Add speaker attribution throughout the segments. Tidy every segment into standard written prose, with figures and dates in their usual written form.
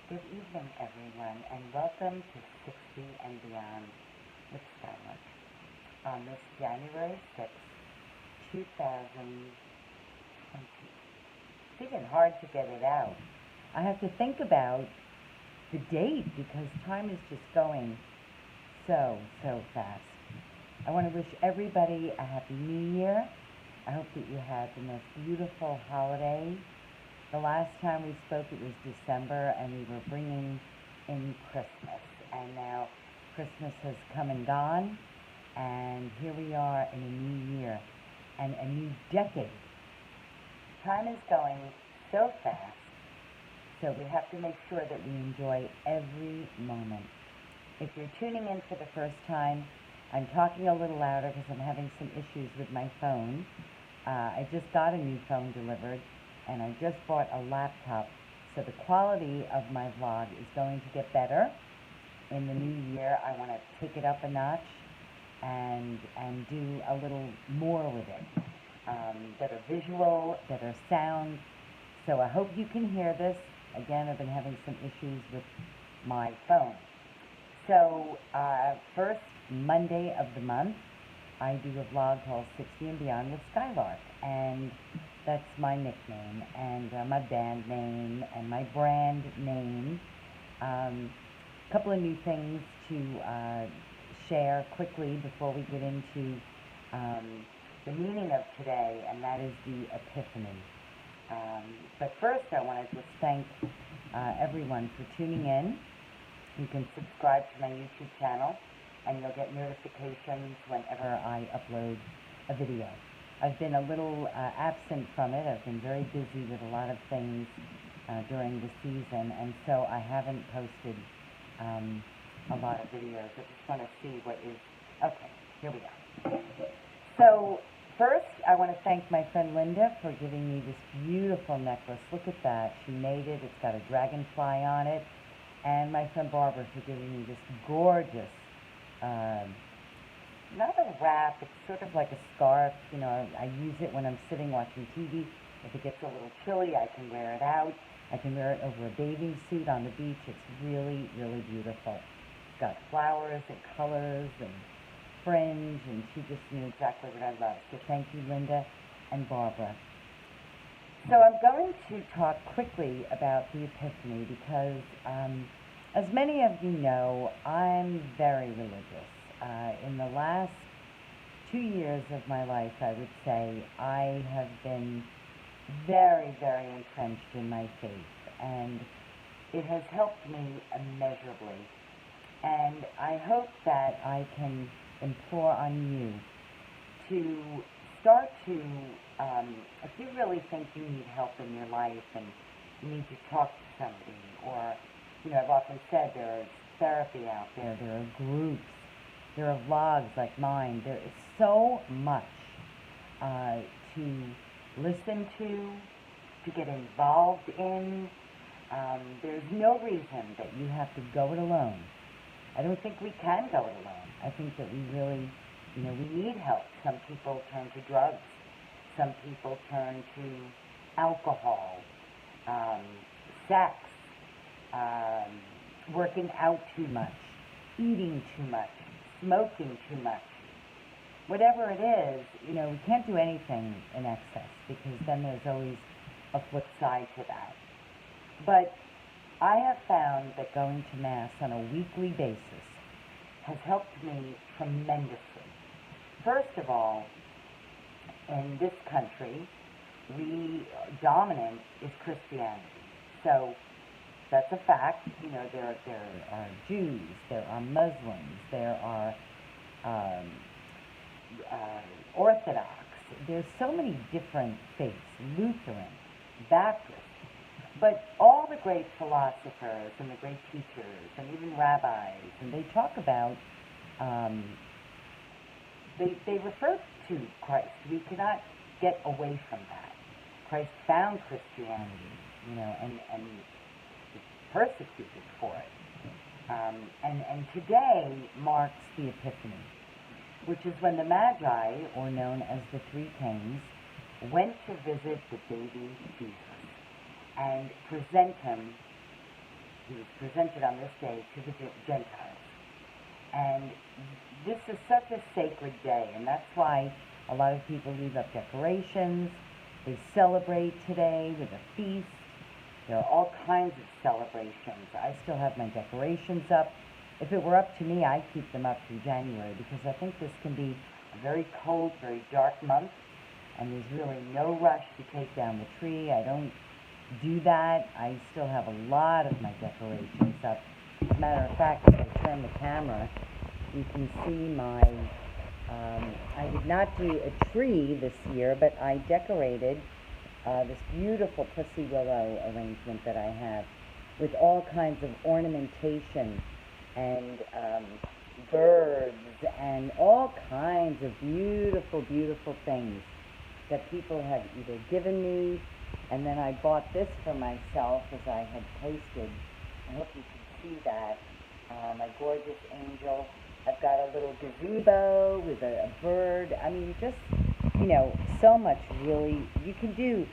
Speaker 1: Good evening, everyone, and welcome to 60 and Beyond with Skylark on this January 6th, 2020. It's even hard to get it out. I have to think about the date because time is just going so fast. I want to wish everybody a Happy New Year. I hope that you had the most beautiful holiday. The last time we spoke, it was December, and we were bringing in Christmas. And now Christmas has come and gone, and here we are in a new year and a new decade. Time is going so fast, so we have to make sure that we enjoy every moment. If you're tuning in for the first time, I'm talking a little louder because I'm having some issues with my phone. I just got a new phone delivered, and I just bought a laptop, so the quality of my vlog is going to get better. In the new year, I want to take it up a notch and do a little more with it. Better visual, better sound. So I hope you can hear this. Again, I've been having some issues with my phone. So first Monday of the month, I do a vlog called 60 and Beyond with Skylark, and that's my nickname, and my band name, and my brand name. A couple of new things to share quickly before we get into the meaning of today, and that is the Epiphany. But first, I want to just thank everyone for tuning in. You can subscribe to my YouTube channel, and you'll get notifications whenever I upload a video. I've been a little absent from it. I've been very busy with a lot of things during the season, and so I haven't posted a lot of videos. I just want to see what is... Okay, here we go. So first, I want to thank my friend Linda for giving me this beautiful necklace. Look at that. She made it. It's got a dragonfly on it. And my friend Barbara for giving me this gorgeous not a wrap, it's sort of like a scarf. You know, I use it when I'm sitting watching TV. If it gets a little chilly, I can wear it out. I can wear it over a bathing suit on the beach. It's really, really beautiful. It's got flowers and colors and fringe, and she just knew exactly what I love. So thank you, Linda and Barbara. So I'm going to talk quickly about the Epiphany because, as many of you know, I'm very religious. In the last 2 years of my life, I would say, I have been very, very entrenched in my faith, and it has helped me immeasurably. And I hope that I can implore on you to start to, if you really think you need help in your life and you need to talk to somebody, or, you know, I've often said there is therapy out there, there are groups, there are vlogs like mine. There is so much to listen to get involved in. There's no reason that you have to go it alone. I don't think we can go it alone. I think that we really, you know, we need help. Some people turn to drugs. Some people turn to alcohol, sex, working out too much, eating too much, smoking too much. Whatever it is, you know, we can't do anything in excess because then there's always a flip side to that. But I have found that going to Mass on a weekly basis has helped me tremendously. First of all, in this country, dominant is Christianity. So that's a fact. You know, there are Jews, there are Muslims, there are Orthodox. There's so many different faiths, Lutheran, Baptist. But all the great philosophers and the great teachers and even rabbis, and they talk about, they refer to Christ. We cannot get away from that. Christ found Christianity, you know, and persecuted for it. And today marks the Epiphany, which is when the Magi, or known as the Three Kings, went to visit the baby Jesus and present him he was presented on this day to the Gentiles. And this is such a sacred day, and that's why a lot of people leave up decorations. They celebrate today with a feast. There are all kinds of celebrations. I still have my decorations up. If it were up to me, I'd keep them up through January, because I think this can be a very cold, very dark month, and there's really no rush to take down the tree. I don't do that. I still have a lot of my decorations up. As a matter of fact, if I turn the camera, you can see my, I did not do a tree this year, but I decorated this beautiful pussy willow arrangement that I have with all kinds of ornamentation and birds and all kinds of beautiful, beautiful things that people have either given me, and then I bought this for myself as I had posted. I hope you can see that. My gorgeous angel. I've got a little gazebo with a bird. I mean, just, so much really. You can do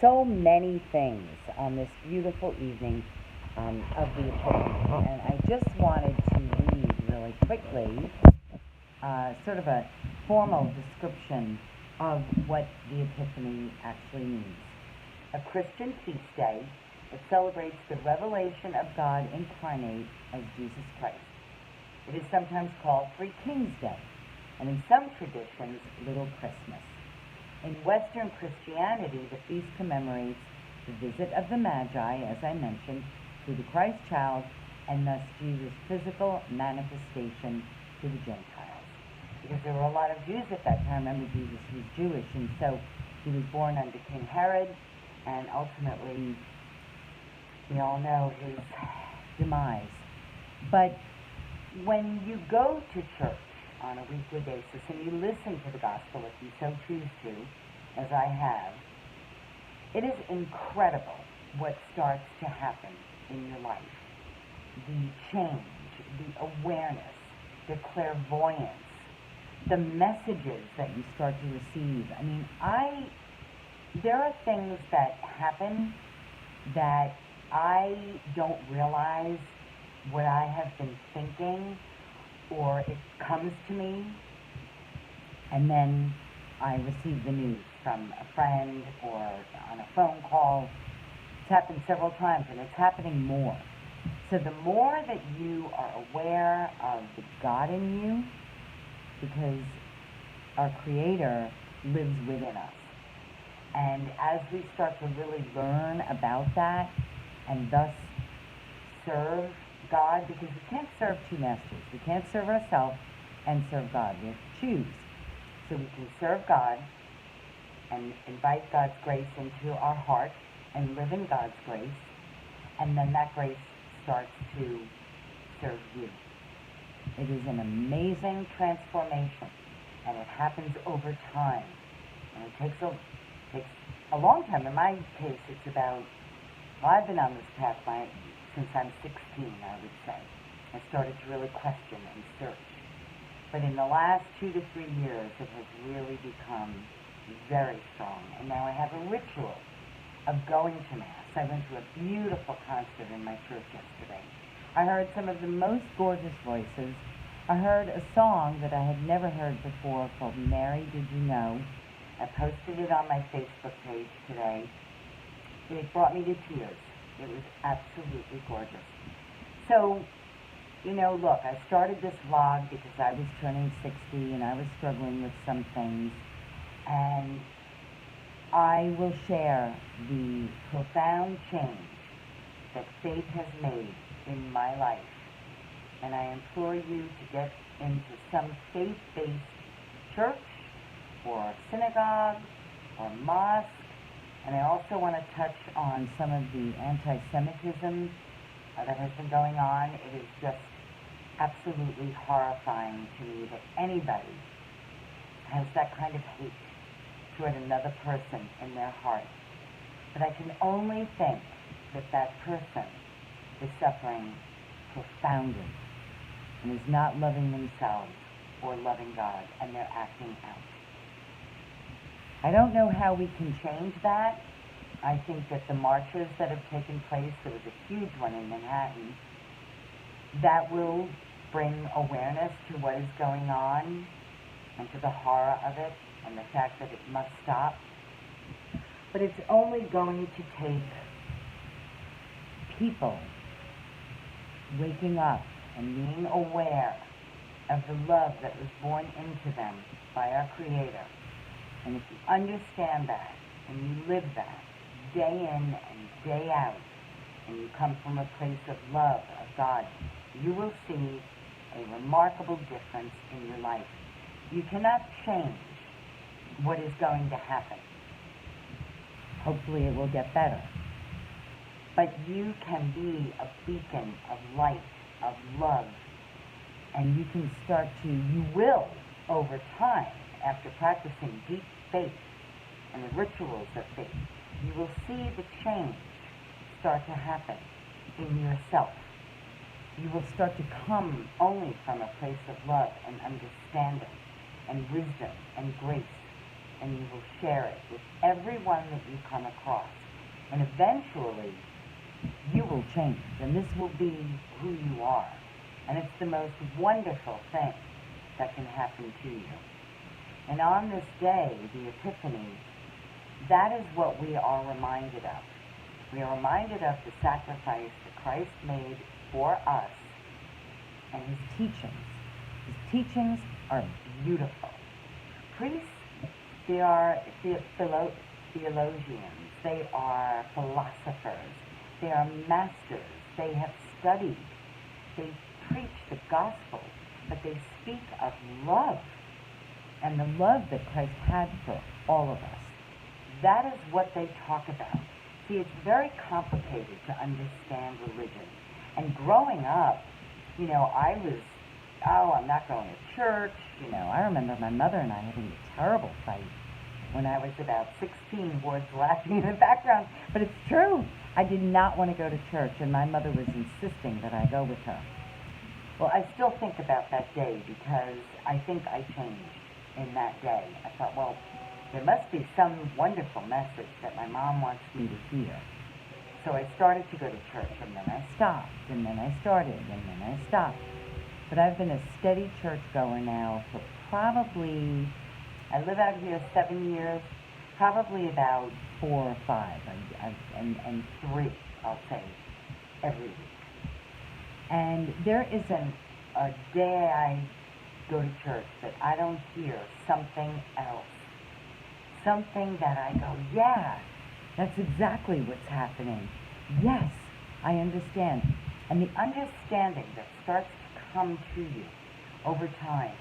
Speaker 1: so many things on this beautiful evening of the Epiphany. And I just wanted to read really quickly sort of a formal description of what the Epiphany actually means. A Christian feast day that celebrates the revelation of God incarnate as Jesus Christ. It is sometimes called Three Kings Day, and in some traditions, Little Christmas. In Western Christianity, the feast commemorates the visit of the Magi, as I mentioned, to the Christ child, and thus Jesus' physical manifestation to the Gentiles. Because there were a lot of Jews at that time. Remember, Jesus was Jewish, and so he was born under King Herod, and ultimately, we all know his demise. But when you go to church on a weekly basis and you listen to the gospel, if you so choose to, as I have, it is incredible what starts to happen in your life. The change, the awareness, the clairvoyance, the messages that you start to receive. I mean, there are things that happen that I don't realize what I have been thinking, or it comes to me, and then I receive the news from a friend or on a phone call. It's happened several times, and it's happening more. So the more that you are aware of the God in you, because our Creator lives within us. And as we start to really learn about that, and thus serve God, because we can't serve two masters. We can't serve ourselves and serve God. We have to choose. So we can serve God and invite God's grace into our heart and live in God's grace, and then that grace starts to serve you. It is an amazing transformation, and it happens over time. And it takes a long time. In my case, it's about, I've been on this path since I'm 16, I would say. I started to really question and search. But in the last 2 to 3 years, it has really become very strong. And now I have a ritual of going to Mass. I went to a beautiful concert in my church yesterday. I heard some of the most gorgeous voices. I heard a song that I had never heard before called Mary, Did You Know? I posted it on my Facebook page today. It brought me to tears. It was absolutely gorgeous. So, look, I started this vlog because I was turning 60 and I was struggling with some things. And I will share the profound change that faith has made in my life. And I implore you to get into some faith-based church or synagogue or mosque. And I also want to touch on some of the anti-Semitism that has been going on. It is just absolutely horrifying to me that anybody has that kind of hate toward another person in their heart. But I can only think that that person is suffering profoundly and is not loving themselves or loving God, and they're acting out. I don't know how we can change that, I think that the marches that have taken place, there was a huge one in Manhattan, that will bring awareness to what is going on and to the horror of it and the fact that it must stop. But it's only going to take people waking up and being aware of the love that was born into them by our Creator. And if you understand that and you live that day in and day out, and you come from a place of love of God, you will see a remarkable difference in your life. You cannot change what is going to happen. Hopefully it will get better. But you can be a beacon of light, of love, and you can start to, you will, over time, after practicing deep faith and the rituals of faith, you will see the change start to happen in yourself. You will start to come only from a place of love and understanding and wisdom and grace, and you will share it with everyone that you come across. And eventually, you will change, and this will be who you are. And it's the most wonderful thing that can happen to you. And on this day, the Epiphany, that is what we are reminded of. We are reminded of the sacrifice that Christ made for us and his teachings. His teachings are beautiful. Priests, they are theologians. They are philosophers. They are masters. They have studied. They preach the gospel, but they speak of love and the love that Christ had for all of us. That is what they talk about. See, it's very complicated to understand religion. And growing up, I was, I'm not going to church. I remember my mother and I having a terrible fight when I was about 16, boys laughing in the background. But it's true. I did not want to go to church, and my mother was insisting that I go with her. Well, I still think about that day because I think I changed in that day. I thought, well, there must be some wonderful message that my mom wants me to hear. So I started to go to church, and then I stopped, and then I started, and then I stopped. But I've been a steady churchgoer now for probably, I live out here 7 years, probably about 4 or 5, and 3, I'll say, every week. And there isn't a day I go to church that I don't hear something else. Something that I go, yeah, that's exactly what's happening. Yes, I understand. And the understanding that starts to come to you over time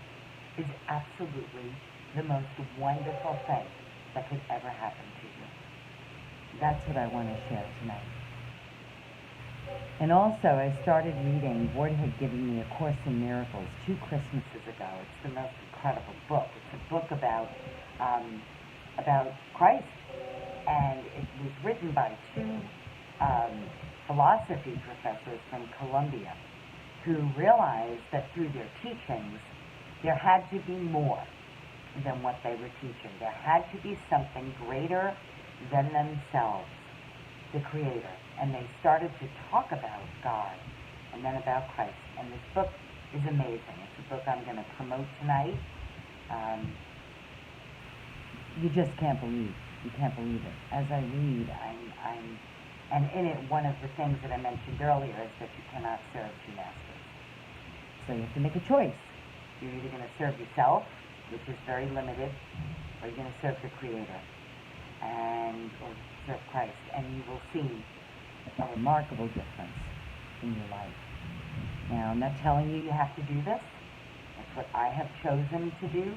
Speaker 1: is absolutely the most wonderful thing that could ever happen to you. That's what I want to share tonight. And also, I started reading, Ward had given me A Course in Miracles 2 Christmases ago. It's the most incredible book. It's a book about Christ. And it was written by 2 philosophy professors from Columbia who realized that through their teachings, there had to be more than what they were teaching. There had to be something greater than themselves, the Creator. And they started to talk about God and then about Christ. And this book is amazing. It's a book I'm going to promote tonight. You just can't believe. You can't believe it. As I read, and in it, one of the things that I mentioned earlier is that you cannot serve 2 masters. So you have to make a choice. You're either going to serve yourself, which is very limited, or you're going to serve the Creator, or serve Christ, and you will see a remarkable difference in your life. Now, I'm not telling you have to do this. That's what I have chosen to do.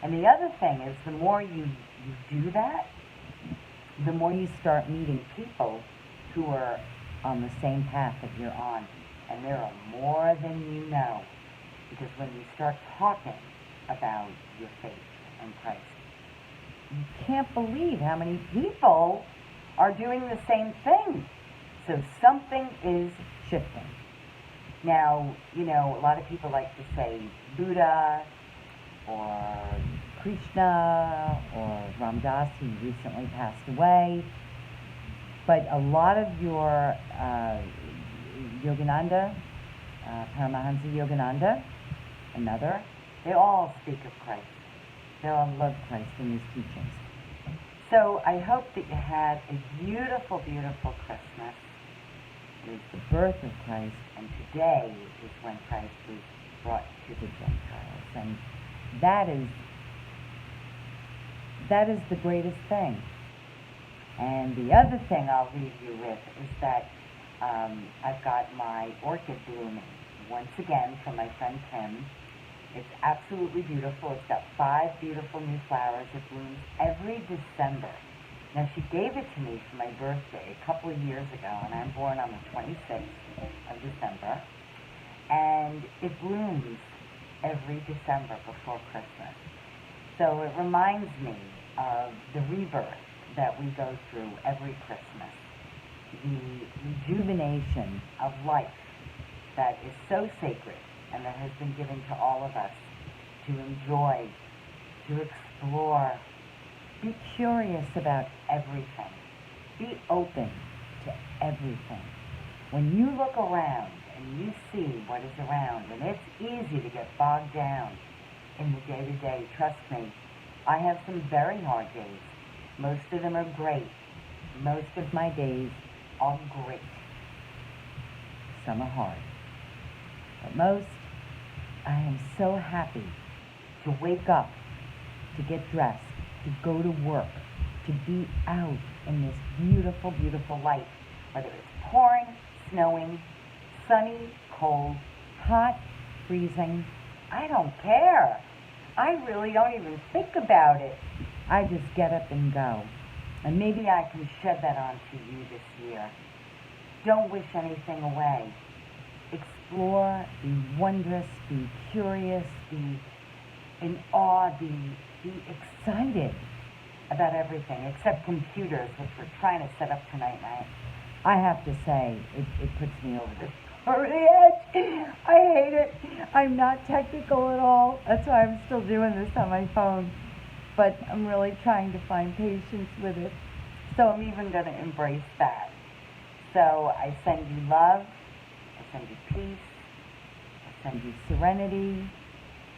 Speaker 1: And the other thing is, the more you do that, the more you start meeting people who are on the same path that you're on. And there are more than you know. Because when you start talking about your faith in Christ, you can't believe how many people are doing the same thing. So something is shifting. Now, a lot of people like to say Buddha or Krishna or Ram Dass, who recently passed away. But a lot of your Yogananda, Paramahansa Yogananda, another, they all speak of Christ. They all love Christ in his teachings. So I hope that you had a beautiful, beautiful Christmas. It is the birth of Christ, and today is when Christ was brought to the Gentiles. And that is the greatest thing. And the other thing I'll leave you with is that I've got my orchid blooming once again from my friend Tim. It's absolutely beautiful. It's got 5 beautiful new flowers. It blooms every December. Now, she gave it to me for my birthday a couple of years ago, and I'm born on the 26th of December. And it blooms every December before Christmas. So it reminds me of the rebirth that we go through every Christmas. The rejuvenation of life that is so sacred and that has been given to all of us to enjoy, to explore, be curious about everything, be open to everything. When you look around and you see what is around, and it's easy to get bogged down in the day-to-day, trust me, I have some very hard days. Most of them are great. Most of my days are great. Some are hard. But most, I am so happy to wake up, to get dressed, to go to work, to be out in this beautiful, beautiful light, whether it's pouring, snowing, sunny, cold, hot, freezing. I don't care. I really don't even think about it. I just get up and go. And maybe I can shed that onto you this year. Don't wish anything away. Explore, be wondrous, be curious, be in awe, be excited about everything, except computers, which we're trying to set up tonight. And I have to say, it puts me over the edge. I hate it. I'm not technical at all. That's why I'm still doing this on my phone. But I'm really trying to find patience with it. So I'm even going to embrace that. So I send you love. I send you peace. I send you serenity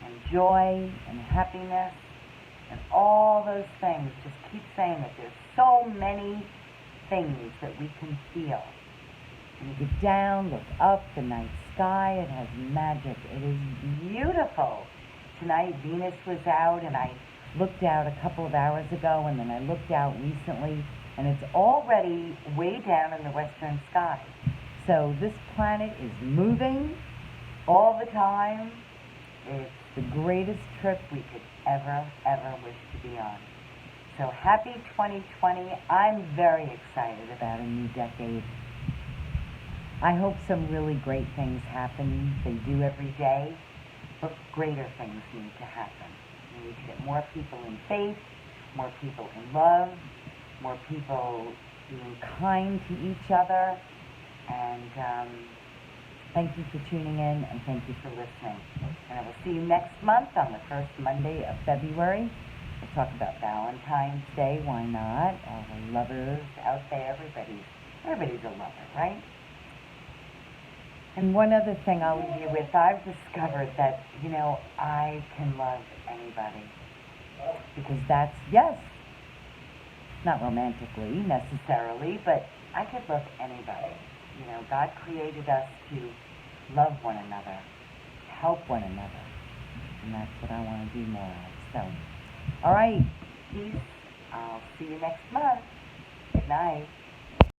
Speaker 1: and joy and happiness and all those things. Just keep saying that there's so many things that we can feel. And you get down, look up, the night sky, it has magic. It is beautiful. Tonight Venus was out, and I looked out a couple of hours ago, and then I looked out recently, and it's already way down in the western sky. So this planet is moving all the time. It's the greatest trip we could ever wish to be on. So happy 2020. I'm very excited about a new decade. I hope some really great things happen. They do every day, but greater things need to happen. We need to get more people in faith, more people in love, more people being kind to each other. And thank you for tuning in, and thank you for listening. And I will see you next month on the first Monday of February. We'll talk about Valentine's Day. Why not? All the lovers out there. Everybody's a lover, right? And one other thing I'll leave you with. I've discovered that, I can love anybody. Because that's, yes, not romantically necessarily, but I could love anybody. God created us to love one another, help one another. And that's what I want to do more of. So, all right, peace. I'll see you next month. Good night.